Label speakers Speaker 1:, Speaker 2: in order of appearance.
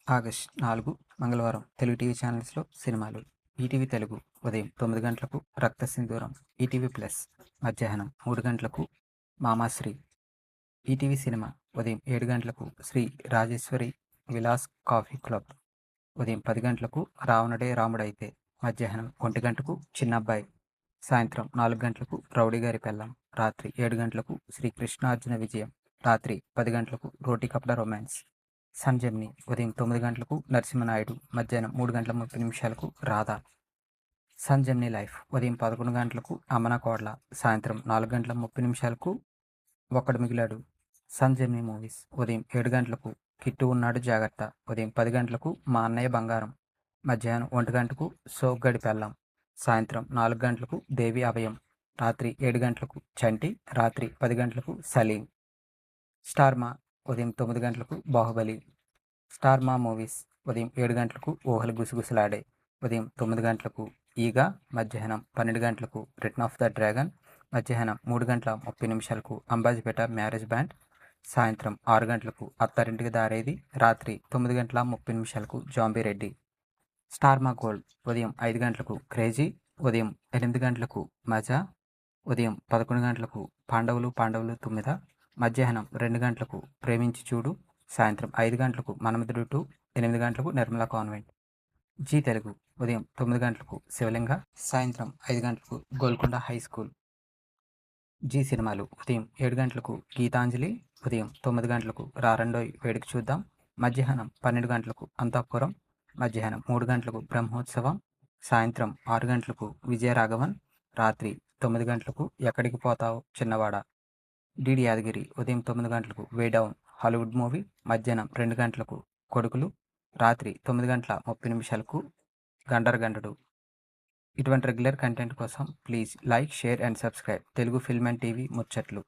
Speaker 1: August 4 మంగళవారం Telugu TV ఛానల్స్లో సినిమాలు. ఈటీవీ తెలుగు ఉదయం 9 గంటలకు రక్త సింధూరం. ఈటీవీ ప్లస్ మధ్యాహ్నం 3 గంటలకు మామాశ్రీ. ఈటీవీ సినిమా ఉదయం 7 గంటలకు శ్రీ రాజేశ్వరి విలాస్ కాఫీ క్లబ్. ఉదయం 10 గంటలకు రావణుడే రాముడైతే. మధ్యాహ్నం 1 గంటకు చిన్నబ్బాయి. సాయంత్రం 4 గంటలకు రౌడీ గారి పెళ్ళాం. రాత్రి 7 గంటలకు శ్రీ కృష్ణార్జున విజయం. రాత్రి 10 గంటలకు రోటీ కపడా రొమాన్స్. సంజమ్ని ఉదయం 9 గంటలకు నరసింహనాయుడు. మధ్యాహ్నం 3 గంటల 30 నిమిషాలకు రాధా. సంజమ్ని లైఫ్ ఉదయం 11 గంటలకు అమన కోడ్ల. సాయంత్రం 4 గంటల 30 నిమిషాలకు ఒక్కడు మిగిలాడు. సంజమ్ని మూవీస్ ఉదయం 7 గంటలకు కిట్టు ఉన్నాడు జాగ్రత్త. ఉదయం 10 గంటలకు మా అన్నయ్య బంగారం. మధ్యాహ్నం 1 గంటకు సోగ్గడి పెళ్ళాం. సాయంత్రం 4 గంటలకు దేవి అభయం. రాత్రి 7 గంటలకు చంటి. రాత్రి 10 గంటలకు సలీం. స్టార్ మా ఉదయం 9 గంటలకు బాహుబలి. స్టార్ మా మూవీస్ ఉదయం 7 గంటలకు ఊహలు గుసగుసలాడే. ఉదయం 9 గంటలకు ఈగ. మధ్యాహ్నం 12 గంటలకు రిటర్న్ ఆఫ్ ద డ్రాగన్. మధ్యాహ్నం 3 గంటల 30 నిమిషాలకు అంబాజీపేట మ్యారేజ్ బ్యాండ్. సాయంత్రం 6 గంటలకు అత్తారింటికి దారేది. రాత్రి 9 గంటల 30 నిమిషాలకు జాంబీ రెడ్డి. స్టార్ మా గోల్డ్ ఉదయం 5 గంటలకు క్రేజీ. ఉదయం 8 గంటలకు మజా. ఉదయం 11 గంటలకు పాండవులు పాండవులు 9. మధ్యాహ్నం 2 గంటలకు ప్రేమించి చూడు. సాయంత్రం 5 గంటలకు మనమిద్దరు 2. 8 గంటలకు నిర్మలా కాన్వెంట్. జీ తెలుగు ఉదయం 9 గంటలకు శివలింగ. సాయంత్రం 5 గంటలకు గోల్కొండ హై స్కూల్. జీ సినిమాలు ఉదయం 7 గంటలకు గీతాంజలి. ఉదయం 9 గంటలకు రారండోయ్ వేడుక చూద్దాం. మధ్యాహ్నం 12 గంటలకు అంతఃపురం. మధ్యాహ్నం 3 గంటలకు బ్రహ్మోత్సవం. సాయంత్రం 6 గంటలకు విజయరాఘవన్. రాత్రి 9 గంటలకు ఎక్కడికి పోతావు చిన్నవాడ. డిడి యాదగిరి ఉదయం 9 గంటలకు వే డౌన్ హాలీవుడ్ మూవీ. మధ్యాహ్నం 2 గంటలకు కొడుకులు. రాత్రి 9 గంటల 30 నిమిషాలకు గండర్ గండడు. ఇటువంటి రెగ్యులర్ కంటెంట్ కోసం please like, share and subscribe Telugu film and TV ముచ్చట్లు.